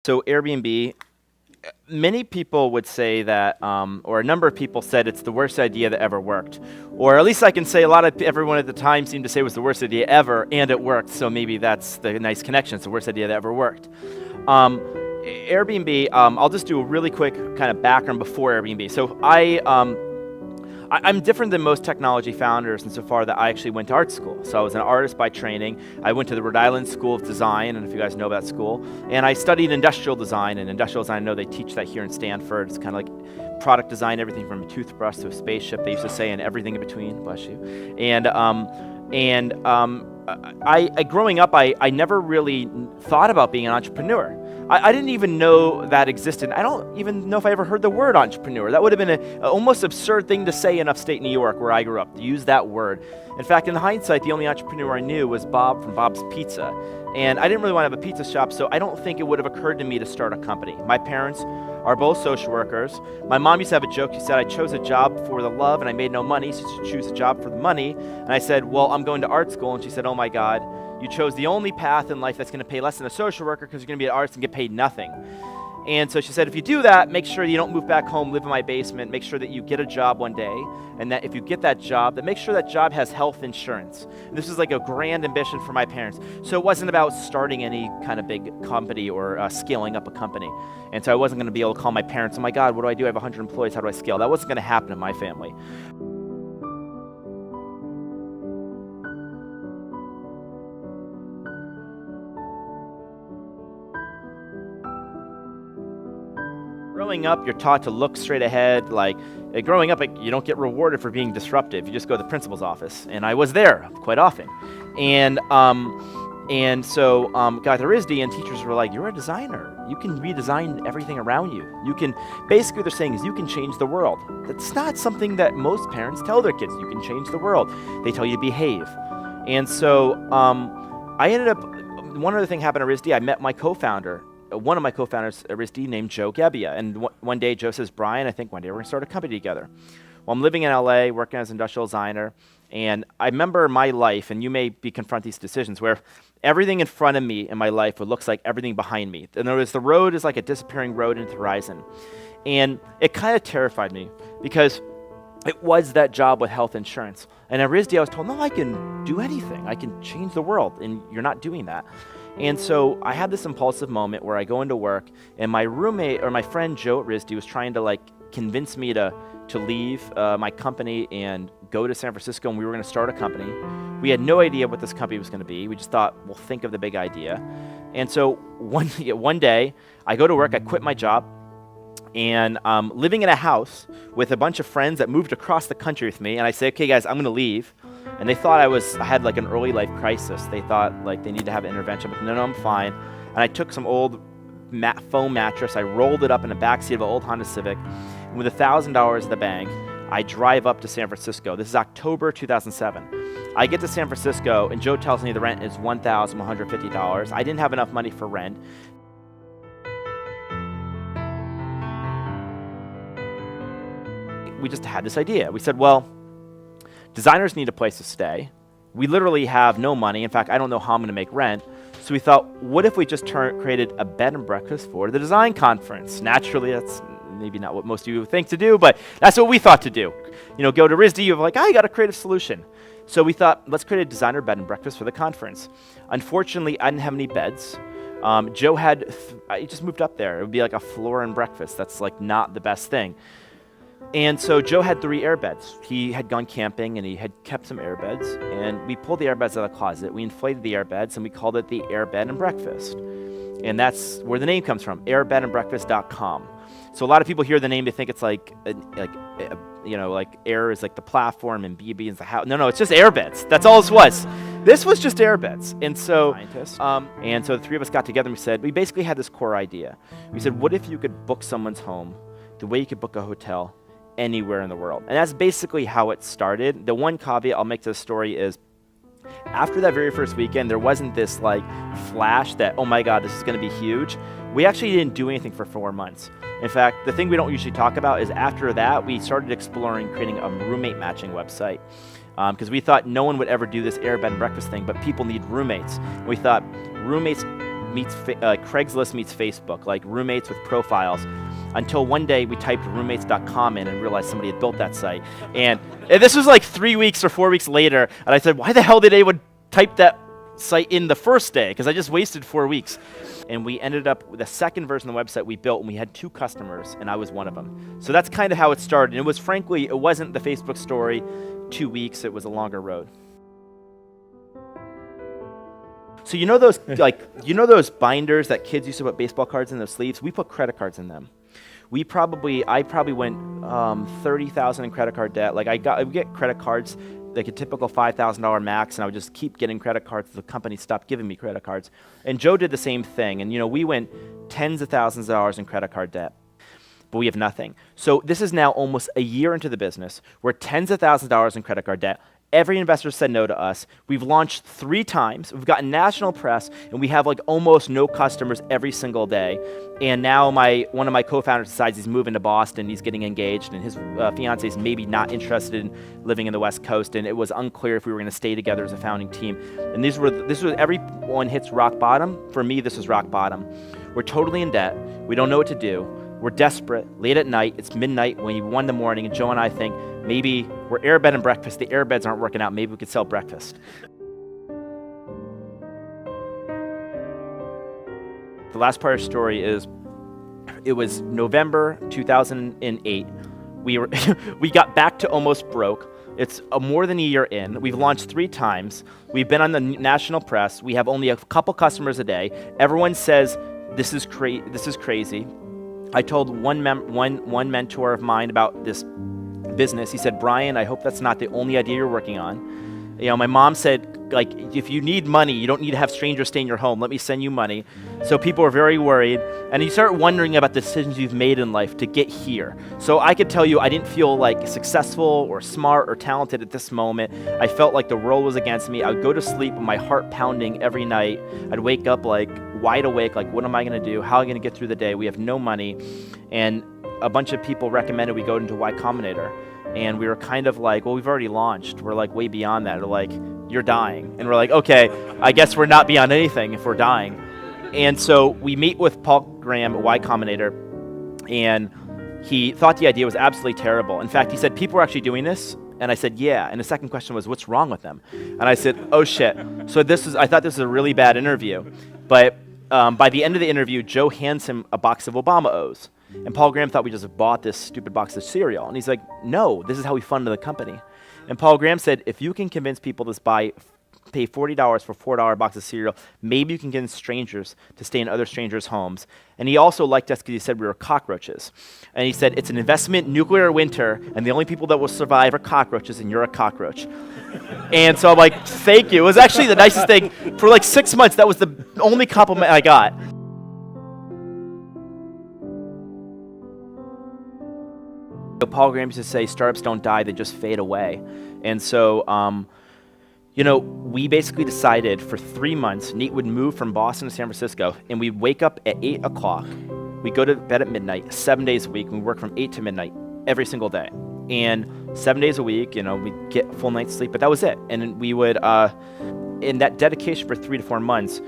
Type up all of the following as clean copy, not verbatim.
So Airbnb, many people would say that, or a number of people said it's the worst idea that ever worked. Or at least I can say everyone at the time seemed to say it was the worst idea ever, and it worked. So maybe that's the nice connection. It's the worst idea that ever worked. Airbnb, I'll just do a really quick kind of background before Airbnb. So I'm different than most technology founders insofar that I actually went to art school. So I was an artist by training. I went to the Rhode Island School of Design, and if you guys know that school, and I studied industrial design. And industrial design, I know they teach that here in Stanford. It's kind of like product design, everything from a toothbrush to a spaceship, they used to say, and everything in between, bless you. Growing up, I never really thought about being an entrepreneur. I didn't even know that existed. I don't even know if I ever heard the word entrepreneur. That would have been an almost absurd thing to say in upstate New York, where I grew up, to use that word. In fact, in hindsight, the only entrepreneur I knew was Bob from Bob's Pizza. And I didn't really want to have a pizza shop, so I don't think it would have occurred to me to start a company. My parents are both social workers. My mom used to have a joke. She said, I chose a job for the love and I made no money, so you should choose a job for the money. And I said, well, I'm going to art school. And she said, oh my God, you chose the only path in life that's going to pay less than a social worker because you're going to be an artist and get paid nothing. And so she said, if you do that, make sure you don't move back home, live in my basement, make sure that you get a job one day, and that if you get that job, that make sure that job has health insurance. And this was like a grand ambition for my parents. So it wasn't about starting any kind of big company or scaling up a company. And so I wasn't going to be able to call my parents, oh my God, what do I do? I have 100 employees, how do I scale? That wasn't going to happen in my family. Growing up, you're taught to look straight ahead. Growing up, you don't get rewarded for being disruptive. You just go to the principal's office, and I was there quite often. So got to RISD, and teachers were like, "You're a designer. You can redesign everything around you. You can." Basically, what they're saying is, you can change the world. That's not something that most parents tell their kids. You can change the world. They tell you to behave. And so I ended up. One other thing happened at RISD. I met my co-founder. One of my co-founders at RISD named Joe Gebbia. And one day Joe says, Brian, I think one day we're going to start a company together. Well, I'm living in LA, working as an industrial designer, and I remember my life, and you may be confront these decisions, where everything in front of me in my life looks like everything behind me. In other words, the road is like a disappearing road into the horizon. And it kind of terrified me because it was that job with health insurance. And at RISD, I was told, no, I can do anything. I can change the world, and you're not doing that. And so I had this impulsive moment where I go into work, and my roommate or my friend Joe at RISD was trying to convince me to leave my company and go to San Francisco, and we were going to start a company. We had no idea what this company was going to be. We just thought, we'll think of the big idea. And so one day, I go to work, I quit my job, and living in a house with a bunch of friends that moved across the country with me, and I say, okay, guys, I'm going to leave. And they thought I had an early life crisis. They thought they need to have an intervention, but no, I'm fine. And I took some old foam mattress, I rolled it up in the backseat of an old Honda Civic, and with $1,000 in the bank, I drive up to San Francisco. This is October 2007. I get to San Francisco, and Joe tells me the rent is $1,150. I didn't have enough money for rent. We just had this idea. We said, well, designers need a place to stay. We literally have no money. In fact, I don't know how I'm going to make rent. So we thought, what if we just created a bed and breakfast for the design conference? Naturally, that's maybe not what most of you would think to do, but that's what we thought to do. Go to RISD, you're like, I got a creative solution. So we thought, let's create a designer bed and breakfast for the conference. Unfortunately, I didn't have any beds. Joe he just moved up there. It would be like a floor and breakfast. That's not the best thing. And so Joe had 3 airbeds. He had gone camping and he had kept some airbeds, and we pulled the airbeds out of the closet. We inflated the airbeds and we called it the Air Bed and Breakfast. And that's where the name comes from, airbedandbreakfast.com. So a lot of people hear the name, they think it's Air is the platform and BB is the house. No, it's just airbeds. That's all this was. This was just airbeds. And so the 3 of us got together and we basically had this core idea. We said, what if you could book someone's home the way you could book a hotel anywhere in the world? And that's basically how it started. The one caveat I'll make to the story is, after that very first weekend, there wasn't this flash that, oh my God, this is going to be huge. We actually didn't do anything for 4 months. In fact, the thing we don't usually talk about is after that, we started exploring creating a roommate matching website. Because we thought no one would ever do this Air Bed and Breakfast thing, but people need roommates. We thought roommates meets Craigslist meets Facebook, like roommates with profiles. Until one day we typed roommates.com in and realized somebody had built that site. And this was like 3 weeks or 4 weeks later, and I said, why the hell did anyone type that site in the first day? Because I just wasted 4 weeks. And we ended up with the second version of the website we built, and we had 2 customers, and I was one of them. So that's kind of how it started. And it was, frankly, it wasn't the Facebook story, 2 weeks, it was a longer road. So you know those binders that kids used to put baseball cards in those sleeves? We put credit cards in them. I probably went 30,000 in credit card debt. Like I would get credit cards, like a typical $5,000 max, and I would just keep getting credit cards. The company stopped giving me credit cards. And Joe did the same thing. And we went tens of thousands of dollars in credit card debt, but we have nothing. So this is now almost a year into the business. We're tens of thousands of dollars in credit card debt. Every investor said no to us. We've launched 3 times. We've gotten national press, and we have like almost no customers every single day. And now one of my co-founders decides he's moving to Boston. He's getting engaged, and his fiance is maybe not interested in living in the West Coast. And it was unclear if we were going to stay together as a founding team. And this was everyone hits rock bottom. For me, this was rock bottom. We're totally in debt. We don't know what to do. We're desperate, late at night, it's midnight, when 1 in the morning, and Joe and I think, maybe we're airbed and breakfast, the airbeds aren't working out, maybe we could sell breakfast. The last part of the story is, it was November 2008, we got back to almost broke. It's more than a year in. We've launched 3 times. We've been on the national press. We have only a couple customers a day. Everyone says, this is crazy. I told one mentor of mine about this business. He said, Brian, I hope that's not the only idea you're working on. My mom said, like, if you need money, you don't need to have strangers stay in your home. Let me send you money. So people were very worried. And you start wondering about the decisions you've made in life to get here. So I could tell you, I didn't feel like successful or smart or talented at this moment. I felt like the world was against me. I would go to sleep with my heart pounding every night. I'd wake up like wide awake, like, what am I going to do? How am I going to get through the day? We have no money. And a bunch of people recommended we go into Y Combinator. And we were kind of like, well, we've already launched. We're like way beyond that. They're like, you're dying. And we're like, okay, I guess we're not beyond anything if we're dying. And so we meet with Paul Graham at Y Combinator, and he thought the idea was absolutely terrible. In fact, he said, people are actually doing this. And I said, yeah. And the second question was, what's wrong with them? And I said, oh shit. So I thought this was a really bad interview. But by the end of the interview, Joe hands him a box of Obama O's. And Paul Graham thought we just bought this stupid box of cereal. And he's like, no, this is how we funded the company. And Paul Graham said, if you can convince people to pay $40 for $4 box of cereal, maybe you can convince strangers to stay in other strangers' homes. And he also liked us because he said we were cockroaches. And he said, it's an investment, nuclear winter, and the only people that will survive are cockroaches, and you're a cockroach. And so I'm like, thank you. It was actually the nicest thing. For like 6 months, that was the only compliment I got. Paul Graham used to say, startups don't die, they just fade away. And so, we basically decided for 3 months, Nate would move from Boston to San Francisco, and we'd wake up at 8 o'clock. We'd go to bed at midnight, 7 days a week, and we work from 8 to midnight every single day. And 7 days a week, we'd get a full night's sleep, but that was it. And we would, in that dedication for 3 to 4 months,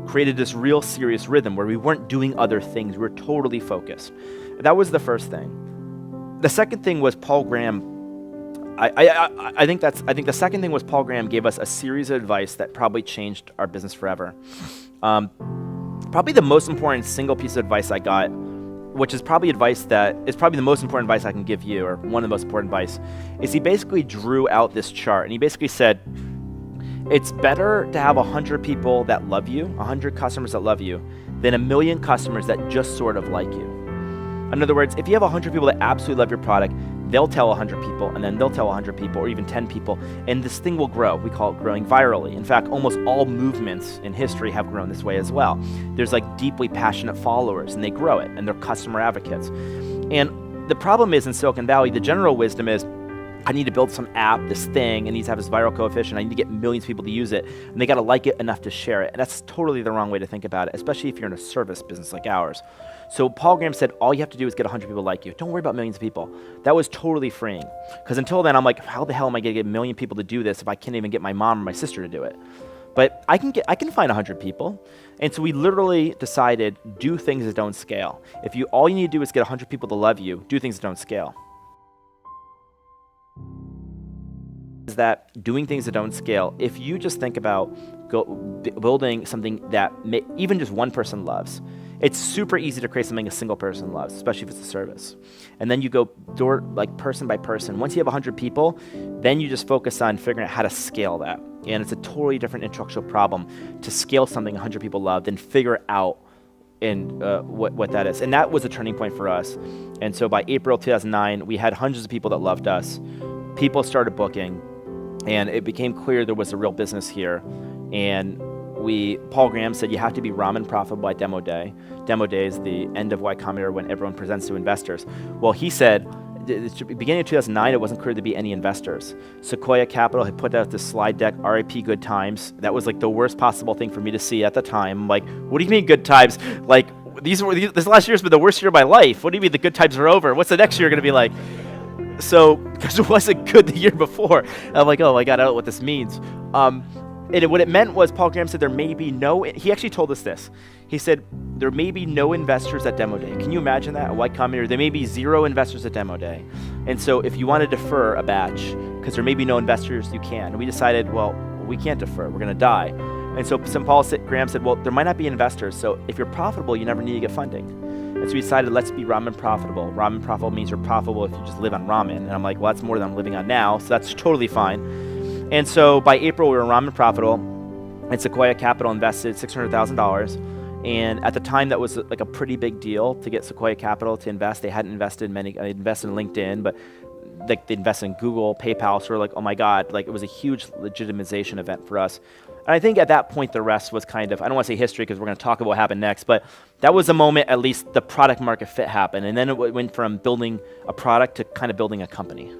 created this real serious rhythm where we weren't doing other things. We were totally focused. That was the first thing. The second thing was Paul Graham. I think the second thing was Paul Graham gave us a series of advice that probably changed our business forever. Probably the most important single piece of advice I got, which is probably advice that is probably the most important advice I can give you, or one of the most important advice, is he basically drew out this chart, and he basically said, it's better to have 100 people that love you, 100 customers that love you, than 1 million customers that just sort of like you. In other words, if you have 100 people that absolutely love your product, they'll tell 100 people, and then they'll tell 100 people, or even 10 people, and this thing will grow. We call it growing virally. In fact, almost all movements in history have grown this way as well. There's like deeply passionate followers, and they grow it, and they're customer advocates. And the problem is in Silicon Valley, the general wisdom is, I need to build some app, this thing, it needs to have this viral coefficient, I need to get millions of people to use it, and they gotta like it enough to share it. And that's totally the wrong way to think about it, especially if you're in a service business like ours. So Paul Graham said, all you have to do is get 100 people like you. Don't worry about millions of people. That was totally freeing. Because until then, I'm like, how the hell am I gonna get 1 million people to do this if I can't even get my mom or my sister to do it? but I can find 100 people. And so we literally decided, do things that don't scale. If all you need to do is get 100 people to love you, do things that don't scale. Is that doing things that don't scale, if you just think about building something that even just one person loves, it's super easy to create something a single person loves, especially if it's a service. And then you go person by person. Once you have 100 people, then you just focus on figuring out how to scale that. And it's a totally different intellectual problem to scale something 100 people love than figure out what that is. And that was a turning point for us. And so by April 2009, we had hundreds of people that loved us. People started booking, and it became clear there was a real business here. And Paul Graham said, you have to be ramen profitable by demo day. Demo day is the end of Y Combinator when everyone presents to investors. Well, he said, beginning of 2009, it wasn't clear to be any investors. Sequoia Capital had put out this slide deck, RIP Good Times. That was like the worst possible thing for me to see at the time. I'm like, what do you mean good times? Like, this last year's been the worst year of my life. What do you mean the good times are over? What's the next year going to be like? So, because it wasn't good the year before. I'm like, oh my God, I don't know what this means. And what it meant was, Paul Graham said, he actually told us this. He said, there may be no investors at demo day. Can you imagine that? At Y Combinator, there may be 0 investors at demo day. And so if you want to defer a batch, because there may be no investors, you can. And we decided, well, we can't defer. We're going to die. And so Paul Graham said, well, there might not be investors. So if you're profitable, you never need to get funding. And so we decided, let's be ramen profitable. Ramen profitable means you're profitable if you just live on ramen. And I'm like, well, that's more than I'm living on now. So that's totally fine. And so by April, we were ramen profitable, and Sequoia Capital invested $600,000. And at the time, that was like a pretty big deal to get Sequoia Capital to invest. They hadn't invested they invested in LinkedIn, but they invested in Google, PayPal. So we're like, oh my God, like it was a huge legitimization event for us. And I think at that point, the rest was kind of, I don't want to say history because we're going to talk about what happened next, but that was the moment, at least the product market fit happened. And then it went from building a product to kind of building a company.